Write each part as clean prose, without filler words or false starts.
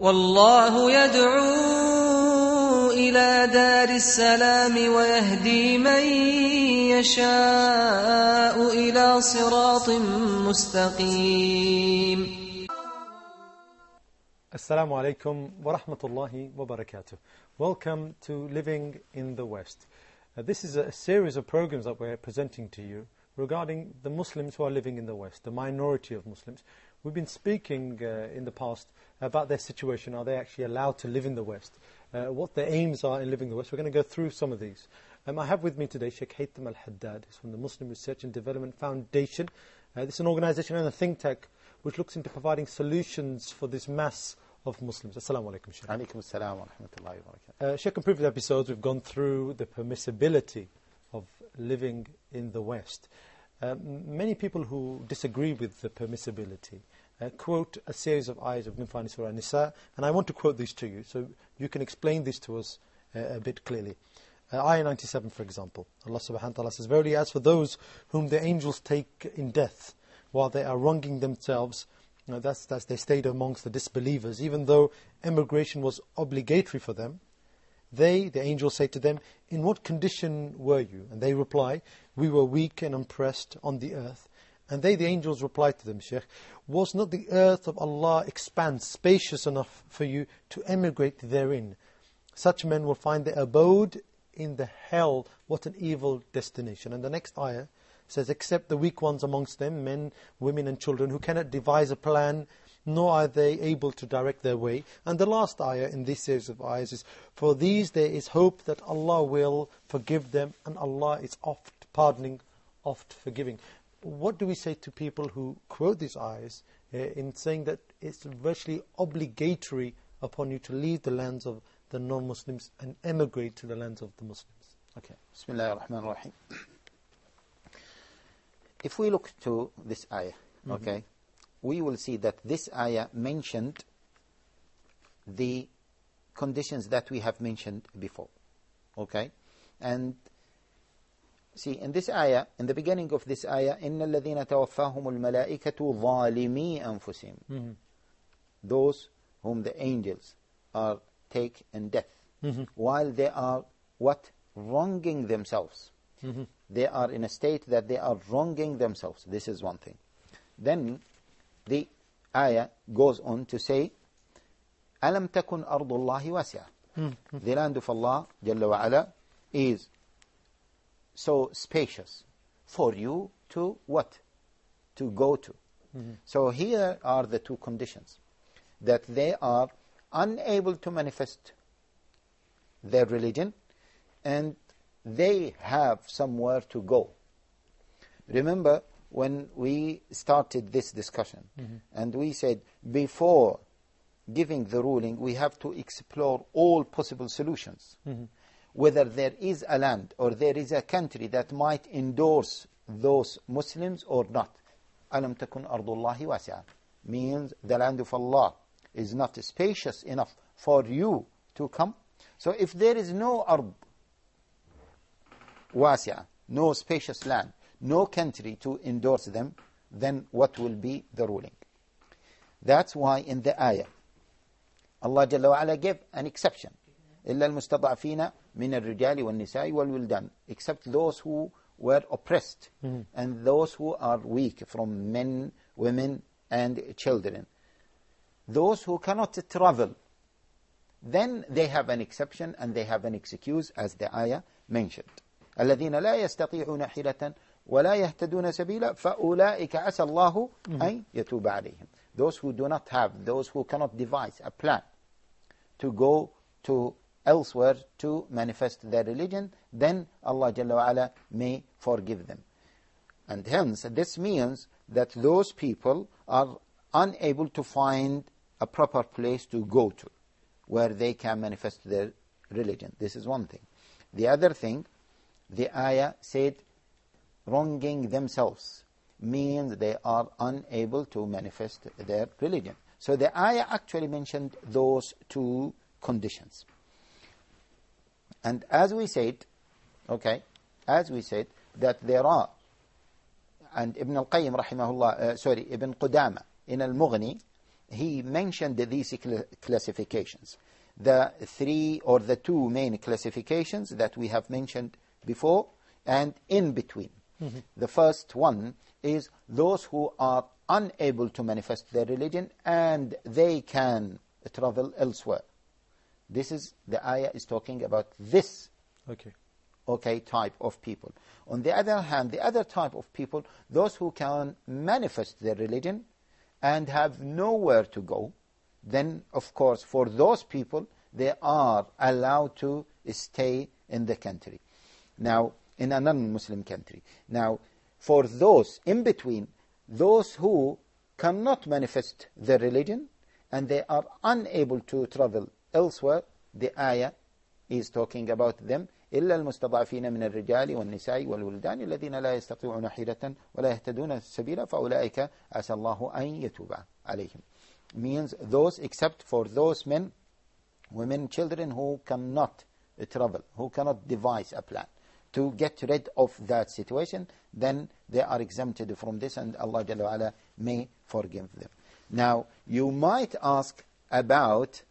والله يدعو إلى دار السلام ويهدي من يشاء إلى صراط مستقيم. Assalamu alaikum wa rahmatullahi wa barakatuh. Welcome to Living in the West. This is a series of programs that we're presenting to you regarding the Muslims who are living in the West, the minority of Muslims. We've been speaking in the past about their situation. Are they actually allowed to live in the West? What their aims are in living in the West. We're going to go through some of these. I have with me today Shaikh Haitham Al-Haddad. He's from the Muslim Research and Development Foundation. This is an organization and a think tank which looks into providing solutions for this mass of Muslims. Assalamu alaikum, Shaykh. Alaikum assalam wa rahmatullahi wa barakatuh. Shaykh, in previous episodes we've gone through the permissibility of living in the West. Many people who disagree with the permissibility quote a series of ayahs of Surah An-Nisa, and I want to quote these to you so you can explain this to us a bit clearly. Ayah 97, for example. Allah subhanahu wa ta'ala says, "Verily, as for those whom the angels take in death, while they are wronging themselves," that's they stayed amongst the disbelievers, even though emigration was obligatory for them. They, the angels, say to them, "In what condition were you?" And they reply, "We were weak and oppressed on the earth." And they, the angels, reply to them, "Shaykh, was not the earth of Allah expanse, spacious enough for you to emigrate therein? Such men will find their abode in the hell. What an evil destination." And the next ayah says, "Except the weak ones amongst them, men, women and children, who cannot devise a plan, nor are they able to direct their way." And the last ayah in this series of ayahs is, "For these there is hope that Allah will forgive them, and Allah is oft pardoning, oft forgiving." What do we say to people who quote these ayahs in saying that it's virtually obligatory upon you to leave the lands of the non-Muslims and emigrate to the lands of the Muslims? Okay. Bismillah ar-Rahman ar-Rahim. If we look to this ayah, okay, we will see that this ayah mentioned the conditions that we have mentioned before. Okay? And see, in this ayah, in the beginning of this ayah, إِنَّ الَّذِينَ تَوَفَّاهُمُ الْمَلَائِكَةُ ظَالِمِي أَنفُسِهِمْ. Those whom the angels are take in death, while they are what? Wronging themselves. They are in a state that they are wronging themselves. This is one thing. Then the ayah goes on to say, أَلَمْ تَكُنْ أَرْضُ اللَّهِ وَاسِعَةً. The land of Allah Jalla wa Ala is so spacious for you to what? To go to. So here are the two conditions. That they are unable to manifest their religion, and they have somewhere to go. Remember when we started this discussion, and we said before giving the ruling we have to explore all possible solutions. Whether there is a land or there is a country that might endorse those Muslims or not. أَلَمْ تَكُنْ أَرْضُ اللَّهِ وَاسِعًا means the land of Allah is not spacious enough for you to come. So if there is no ard wasi'a, no spacious land, no country to endorse them, then what will be the ruling? That's why in the ayah Allah Jalla wa Ala gave an exception. إِلَّا الْمُسْتَضْعَفِينَ مِنَ الرِّجَالِ وَالنِّسَاءِ وَالْوِلْدَانِ, except those who were oppressed and those who are weak from men, women and children. Those who cannot travel, then they have an exception and they have an excuse, as the ayah mentioned. الَّذِينَ لَا يَسْتَطِيعُونَ حِيلَةً وَلَا يَهْتَدُونَ سَبِيلًا فَأُولَٰئِكَ عَسَى اللَّهُ أَن يَتُوبَ عَلَيْهِمْ. Those who do not have, those who cannot devise a plan to go to elsewhere to manifest their religion, then Allah Jalla wa Ala may forgive them. And hence this means that those people are unable to find a proper place to go to where they can manifest their religion. This is one thing. The other thing, the ayah said wronging themselves means they are unable to manifest their religion. So the ayah actually mentioned those two conditions. And as we said, okay, as we said, that there are, and Ibn al-Qayyim rahimahullah, Ibn Qudama in al-Mughni, he mentioned these classifications. The three or the two main classifications that we have mentioned before and in between. The first one is those who are unable to manifest their religion and they can travel elsewhere. This is, the ayah is talking about this type of people. On the other hand, the other type of people, those who can manifest their religion and have nowhere to go, then of course for those people they are allowed to stay in the country. Now, in a non-Muslim country. Now, for those in between, those who cannot manifest their religion and they are unable to travel elsewhere, the ayah is talking about them. إلا المستضعفين من الرجال والنساء والولدان الذين لا يستطيعون حيلة ولا يهتدون السبيل فأولئك عسى الله أن يتوب عليهم. Means those, except for those men, women, children who cannot travel, who cannot devise a plan to get rid of that situation, then they are exempted from this and Allah Jalla wa Ala may forgive them. Now, you might ask about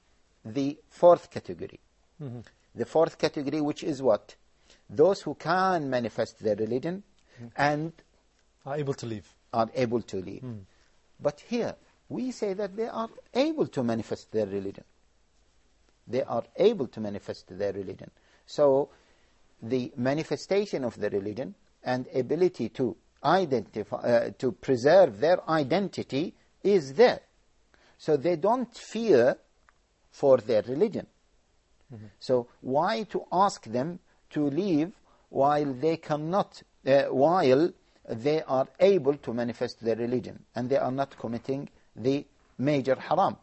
the fourth category. The fourth category, which is what? Those who can manifest their religion and are able to leave. But here, we say that they are able to manifest their religion. They are able to manifest their religion. So, the manifestation of the religion and ability to identify, to preserve their identity is there. So, they don't fear for their religion. So why to ask them to leave while they cannot, while they are able to manifest their religion and they are not committing the major haram?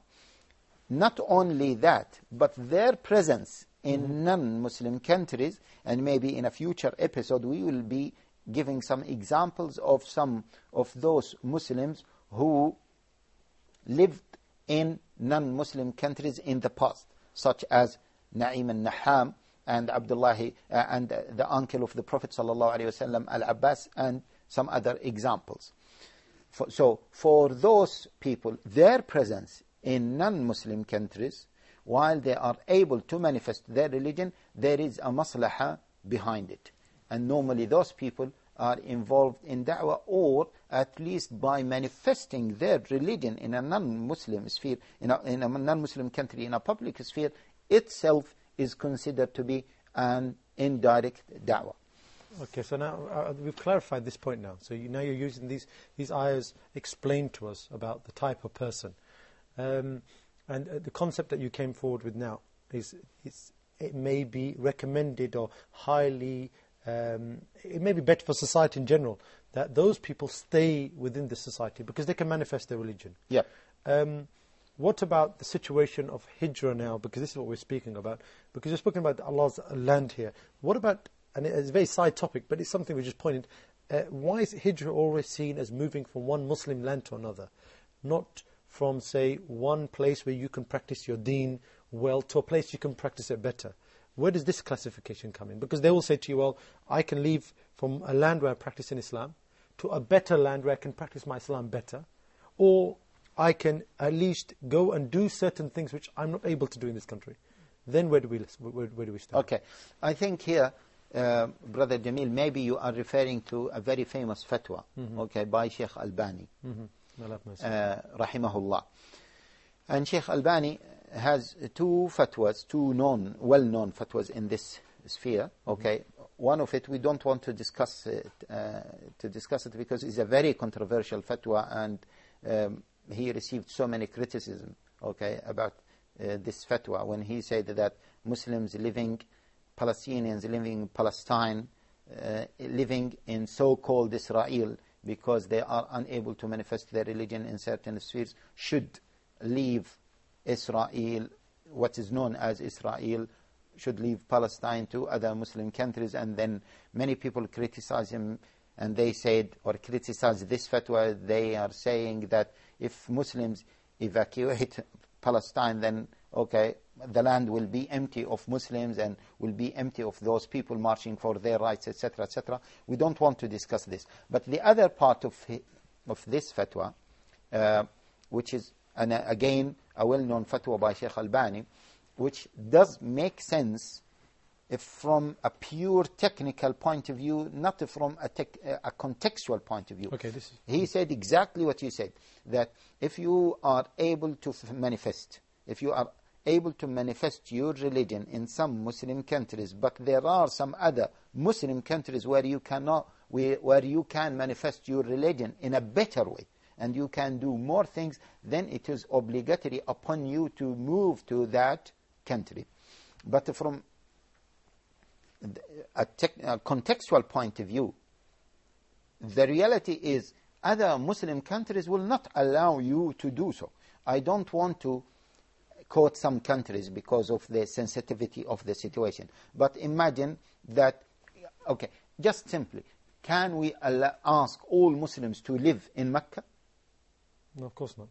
Not only that, but their presence in non-Muslim countries, and maybe in a future episode we will be giving some examples of some of those Muslims who lived in non-Muslim countries in the past, such as Na'im al-Naham and Abdullah and the uncle of the Prophet sallallahu alaihi wasallam, Al-Abbas, and some other examples. So for those people, their presence in non-Muslim countries, while they are able to manifest their religion, there is a maslaha behind it. And normally those people are involved in da'wah, or at least by manifesting their religion in a non-Muslim sphere, in a non-Muslim country, in a public sphere, itself is considered to be an indirect da'wah. Okay, so now we've clarified this point now. So now you're using these ayahs explain to us about the type of person. And the concept that you came forward with now is it may be recommended or highly, it may be better for society in general that those people stay within the society because they can manifest their religion. Yeah. What about the situation of hijrah now? Because this is what we're speaking about. Because you're speaking about Allah's land here. What about, and it's a very side topic, but it's something we just pointed, why is hijrah always seen as moving from one Muslim land to another? Not from, say, one place where you can practice your deen well to a place you can practice it better. Where does this classification come in? Because they will say to you, well, I can leave from a land where I practice in Islam to a better land where I can practice my Islam better, or I can at least go and do certain things which I'm not able to do in this country. Then where do we stand? Okay, I think here, Brother Jamil, maybe you are referring to a very famous fatwa, okay, by Shaykh Albani, rahimahullah. And Shaykh Albani has two fatwas, two well-known fatwas in this sphere, okay. One of it we don't want to discuss it because it's a very controversial fatwa, and he received so many criticism, okay, about this fatwa when he said that Muslims living, Palestinians living in Palestine, living in so-called Israel, because they are unable to manifest their religion in certain spheres, should leave Israel, what is known as Israel, should leave Palestine to other Muslim countries. And then many people criticize him, and they said, or criticize this fatwa, they are saying that if Muslims evacuate Palestine, then okay, the land will be empty of Muslims and will be empty of those people marching for their rights, etc., etc. We don't want to discuss this. But the other part of this fatwa, which is and again, a well-known fatwa by Shaykh Albani, which does make sense if from a pure technical point of view, not from a contextual point of view. Okay, he said exactly what you said, that if you are able to manifest, if you are able to manifest your religion in some Muslim countries, but there are some other Muslim countries where you cannot, where you can manifest your religion in a better way, and you can do more things, then it is obligatory upon you to move to that country. But from a contextual point of view, the reality is other Muslim countries will not allow you to do so. I don't want to quote some countries because of the sensitivity of the situation. But imagine that, okay, just simply, can we ask all Muslims to live in Mecca? No, of course not.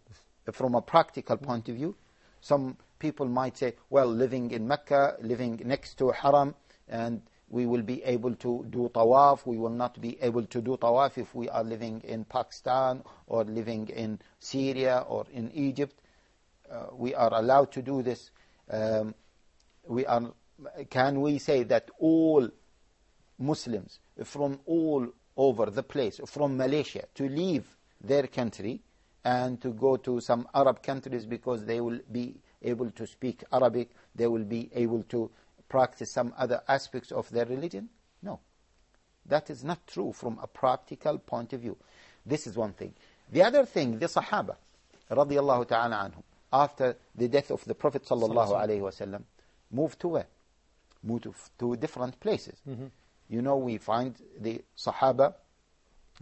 From a practical point of view, some people might say, well, living in Mecca, living next to Haram, and we will be able to do tawaf. We will not be able to do tawaf if we are living in Pakistan or living in Syria or in Egypt. We are allowed to do this. Can we say that all Muslims from all over the place, from Malaysia, to leave their country and to go to some Arab countries because they will be able to speak Arabic, they will be able to practice some other aspects of their religion? No. That is not true from a practical point of view. This is one thing. The other thing, the Sahaba, radiyallahu ta'ala anhum, after the death of the Prophet sallallahu alayhi wasallam, moved to where? Moved to different places. You know, we find the Sahaba,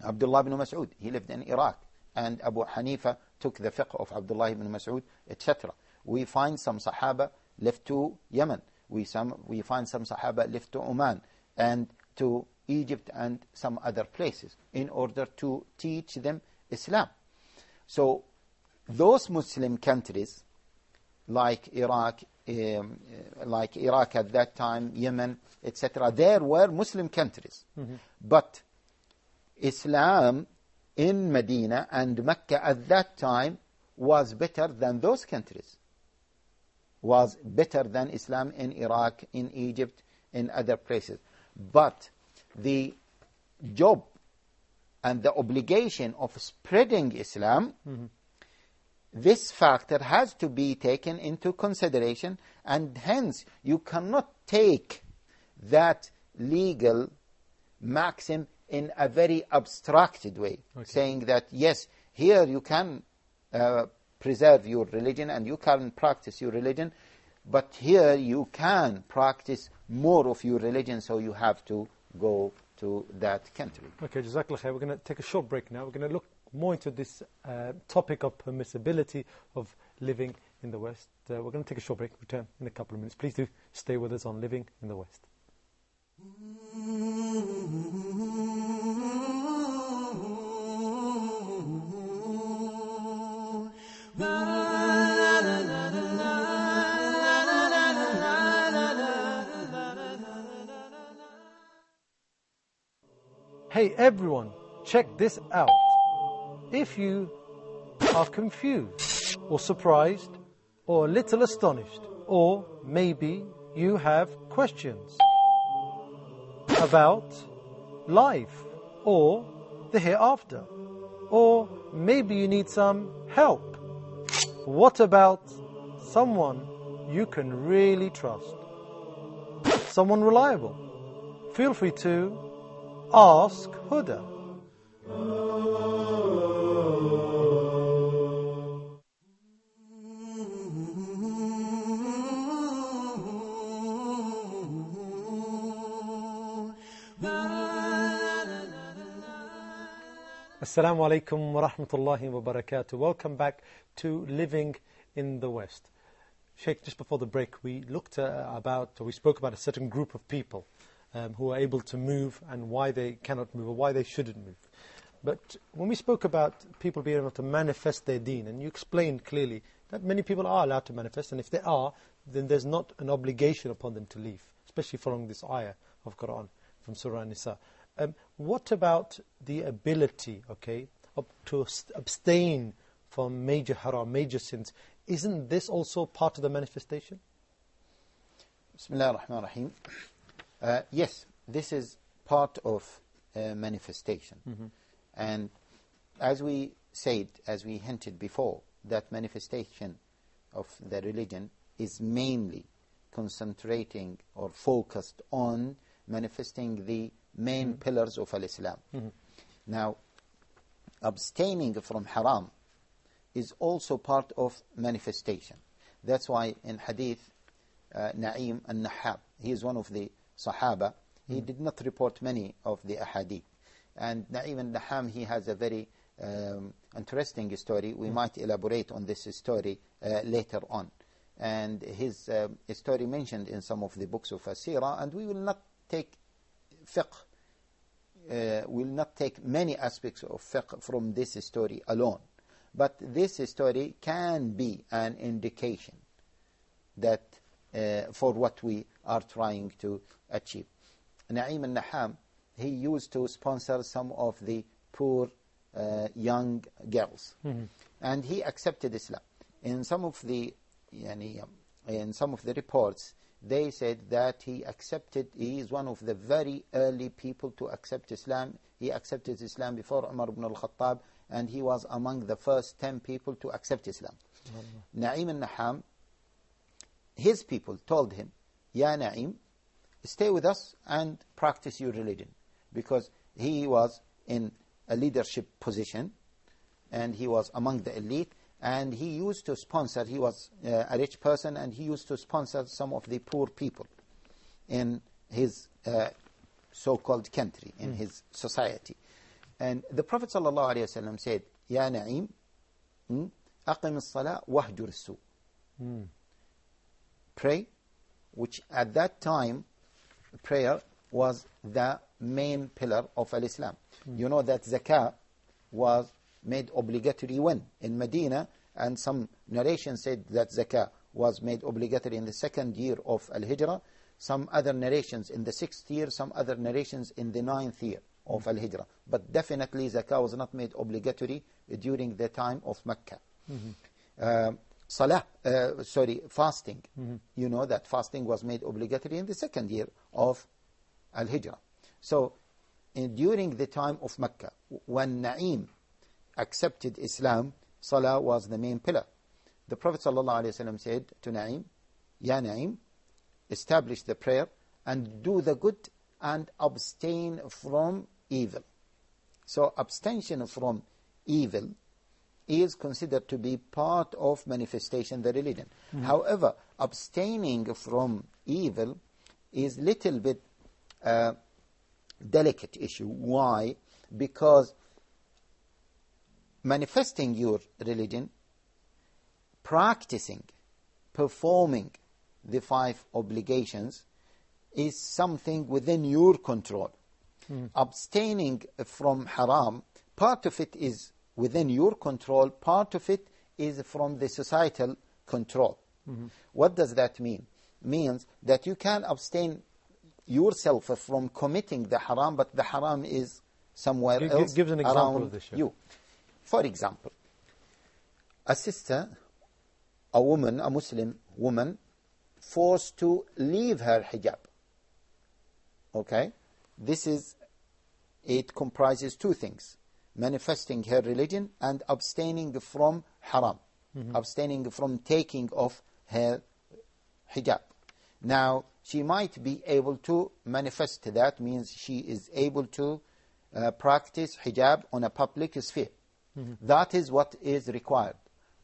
Abdullah ibn Mas'ud, he lived in Iraq, and Abu Hanifa took the fiqh of Abdullah ibn Mas'ud, etc. We find some Sahaba left to Yemen. We find some Sahaba left to Oman and to Egypt and some other places in order to teach them Islam. So those Muslim countries like Iraq at that time, Yemen, etc., there were Muslim countries. But Islam in Medina and Mecca at that time was better than those countries, was better than Islam in Iraq, in Egypt, in other places. But the job and the obligation of spreading Islam, this factor has to be taken into consideration, and hence you cannot take that legal maxim in a very abstracted way, saying that yes, here you can preserve your religion and you can practice your religion, but here you can practice more of your religion, so you have to go to that country. Okay, Jazakallah khair. We're going to take a short break now. We're going to look more into this topic of permissibility of living in the West. We're going to take a short break, return in a couple of minutes. Please do stay with us on Living in the West. Hey everyone, check this out. If you are confused or surprised or a little astonished, or maybe you have questions about life or the hereafter, or maybe you need some help, what about someone you can really trust? Someone reliable? Feel free to ask Huda. Assalamu alaikum wa rahmatullahi wa barakatuh. Welcome back to Living in the West. Shaikh, just before the break, we spoke about a certain group of people who are able to move and why they cannot move or why they shouldn't move. But when we spoke about people being able to manifest their deen, and you explained clearly that many people are allowed to manifest, and if they are, then there's not an obligation upon them to leave, especially following this ayah of Quran from Surah An-Nisa. What about the ability, to abstain from major haram, major sins. Isn't this also part of the manifestation? Bismillah ar-Rahman ar-Rahim. Yes, this is part of manifestation. And as we said, as we hinted before, that manifestation of the religion is mainly concentrating or focused on manifesting the main pillars of Al-Islam. Now, abstaining from haram is also part of manifestation. That's why in hadith, Na'im al-Nahab, he is one of the Sahaba. He did not report many of the ahadith. And Na'im al-Naham, he has a very interesting story. We might elaborate on this story later on. And his story mentioned in some of the books of Asira, and we will not take fiqh, will not take many aspects of fiqh from this story alone. But this story can be an indication that for what we are trying to achieve. Na'im al-Naham, he used to sponsor some of the poor young girls. And he accepted Islam. In some of the reports, they said that he is one of the very early people to accept Islam. He accepted Islam before Umar ibn al-Khattab, and he was among the first 10 people to accept Islam. Na'im al-Naham, his people told him, Ya Na'im, stay with us and practice your religion. Because he was in a leadership position, and he was among the elite, and he used to sponsor, he was a rich person, and he used to sponsor some of the poor people in his so-called country, in his society. And the Prophet ﷺ said, Ya Na'im, aqim as-salah wahjur as-su. Pray, which at that time, prayer was the main pillar of Al-Islam. You know that zakah was made obligatory when? In Medina, and some narrations said that zakah was made obligatory in the 2nd year of Al-Hijrah, some other narrations in the 6th year, some other narrations in the 9th year of Al-Hijrah. But definitely zakah was not made obligatory during the time of Mecca. Fasting. You know that fasting was made obligatory in the 2nd year of Al-Hijrah. So, during the time of Mecca, when Na'im accepted Islam, Salah was the main pillar. The Prophet ﷺ said to Na'im, Ya Na'im, establish the prayer and do the good and abstain from evil. So, abstention from evil is considered to be part of manifestation of the religion. However, abstaining from evil is little bit delicate issue. Why? Because manifesting your religion, practicing, performing the 5 obligations is something within your control. Abstaining from haram, part of it is within your control, part of it is from the societal control. What does that mean? Means that you can abstain yourself from committing the haram, but the haram is somewhere else Give an example around of this, you. For example, a sister, a woman, a Muslim woman, forced to leave her hijab. Okay? It comprises 2 things. Manifesting her religion and abstaining from haram. Abstaining from taking off her hijab. Now, she might be able to manifest that, means she is able to practice hijab on a public sphere. That is what is required.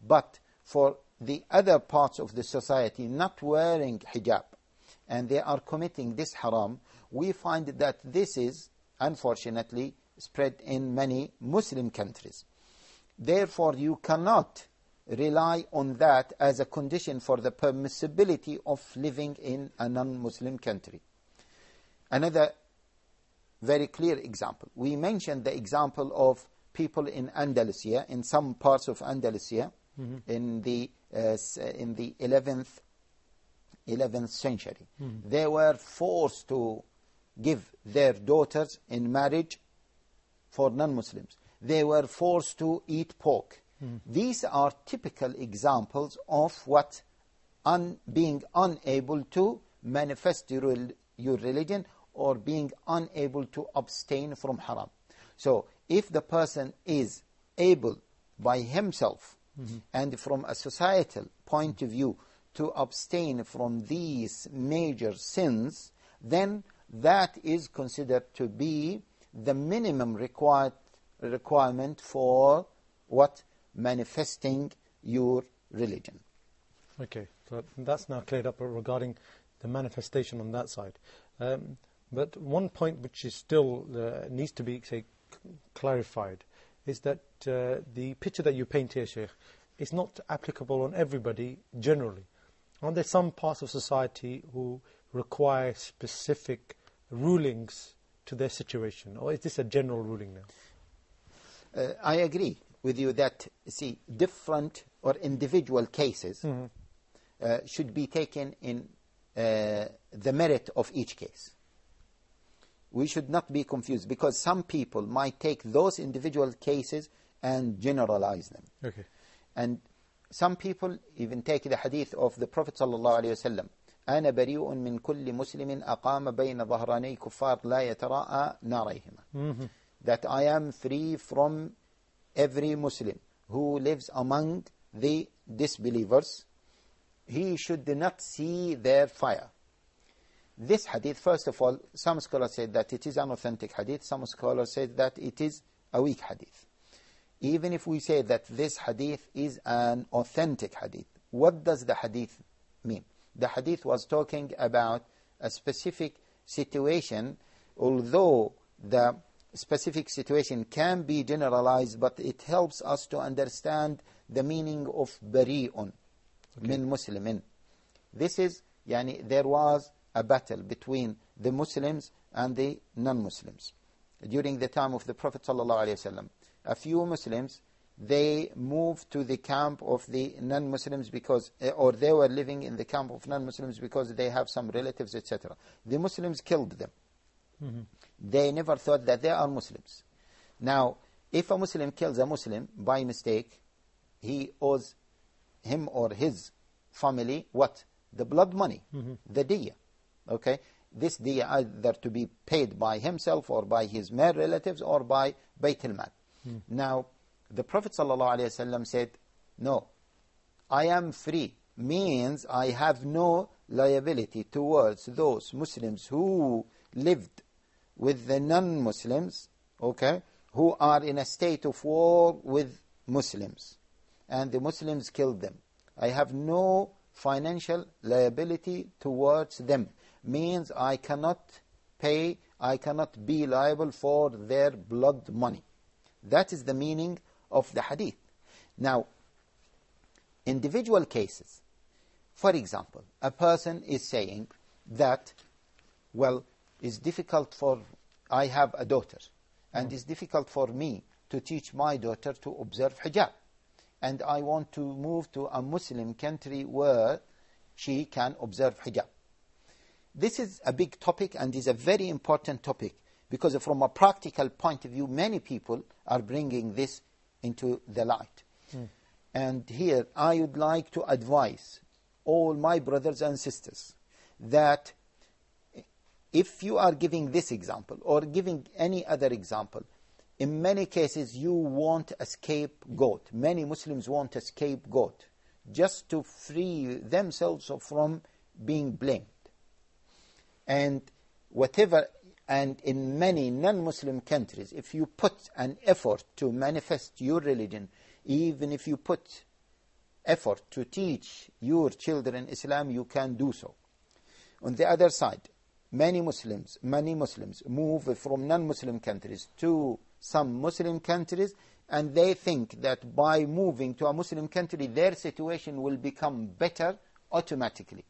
But for the other parts of the society not wearing hijab, and they are committing this haram, we find that this is, unfortunately, spread in many Muslim countries. Therefore, you cannot rely on that as a condition for the permissibility of living in a non-Muslim country. Another very clear example. We mentioned the example of people in Andalusia, in some parts of Andalusia, in the 11th century. They were forced to give their daughters in marriage for non-Muslims. They were forced to eat pork. These are typical examples of what being unable to manifest your religion, or being unable to abstain from haram. So if the person is able by himself and from a societal point of view to abstain from these major sins, then that is considered to be the minimum requirement for what? Manifesting your religion. Okay, so that's now cleared up regarding the manifestation on that side. But one point which is still needs to be, say, clarified is that the picture that you paint here, Shaykh, is not applicable on everybody generally. Aren't there some parts of society who require specific rulings to their situation? Or is this a general ruling now? I agree with you that, see, different or individual cases should be taken in the merit of each case. We should not be confused, because some people might take those individual cases and generalize them. Okay. And some people even take the hadith of the Prophet ﷺ, أنا بريء من كل مسلم أقام بين ظهراني كفار لا يتراءى ناريهما. That I am free from every Muslim who lives among the disbelievers. He should not see their fire. This hadith, first of all, some scholars say that it is an authentic hadith. Some scholars say that it is a weak hadith. Even if we say that this hadith is an authentic hadith, what does the hadith mean? The hadith was talking about a specific situation, although the specific situation can be generalized, but it helps us to understand the meaning of bari'un min muslimin. This is, there was a battle between the Muslims and the non-Muslims during the time of the Prophet ﷺ. A few Muslims, they moved to the camp of the non-Muslims because, or they were living in the camp of non-Muslims because they have some relatives, etc. The Muslims killed them. They never thought that they are Muslims. Now, if a Muslim kills a Muslim by mistake, he owes him or his family what? The blood money, the diya. Okay? This diya either to be paid by himself or by his male relatives or by Bayt al-Mal. Now, the Prophet ﷺ said, no, I am free, means I have no liability towards those Muslims who lived with the non-Muslims, okay, who are in a state of war with Muslims, and the Muslims killed them. I have no financial liability towards them, means I cannot pay, I cannot be liable for their blood money. That is the meaning of the hadith. Now, individual cases, for example, a person is saying that, well, it's difficult for, I have a daughter, and it's difficult for me to teach my daughter to observe hijab, and I want to move to a Muslim country where she can observe hijab. This is a big topic and is a very important topic, because from a practical point of view, many people are bringing this into the light. And here I would like to advise all my brothers and sisters that if you are giving this example or giving any other example, in many cases you want a scapegoat. Many Muslims want a scapegoat just to free themselves from being blamed. And whatever, and in many non-Muslim countries, if you put an effort to manifest your religion, even if you put effort to teach your children Islam, you can do so. On the other side, many Muslims move from non-Muslim countries to some Muslim countries, and they think that by moving to a Muslim country, their situation will become better automatically.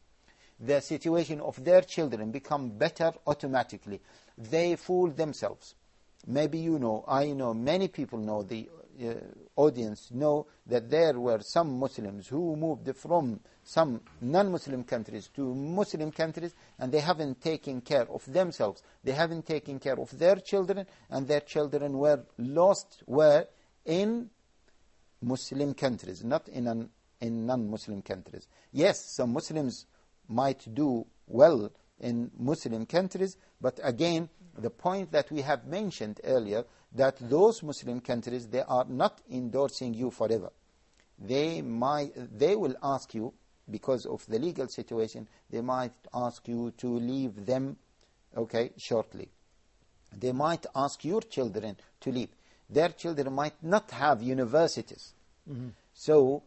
The situation of their children become better automatically. They fool themselves. Maybe you know, I know, many people know, the audience know that there were some Muslims who moved from some non-Muslim countries to Muslim countries, and they haven't taken care of themselves. They haven't taken care of their children, and their children were lost, were in Muslim countries, not in non-Muslim countries. Yes, some Muslims might do well in Muslim countries, but again, the point that we have mentioned earlier, that those Muslim countries, they are not endorsing you forever. They will ask you, because of the legal situation, they might ask you to leave them, okay, shortly. They might ask your children to leave. Their children might not have universities. So,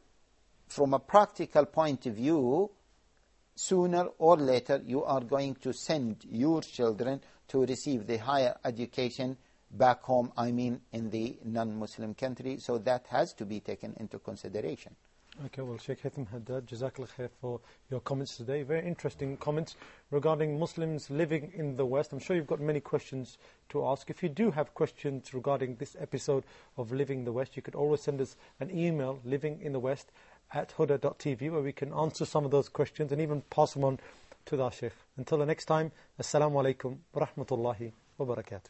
from a practical point of view, sooner or later you are going to send your children to receive the higher education back home, I mean in the non-Muslim country. So that has to be taken into consideration. Okay, well, Shaykh Haitham Haddad, Jazakallah khair for your comments today. Very interesting comments regarding Muslims living in the West. I'm sure you've got many questions to ask. If you do have questions regarding this episode of Living in the West, you could always send us an email, livinginthewest@huda.tv, where we can answer some of those questions and even pass them on to the Shaykh. Until the next time, Assalamu alaikum wa rahmatullahi wa barakatuh.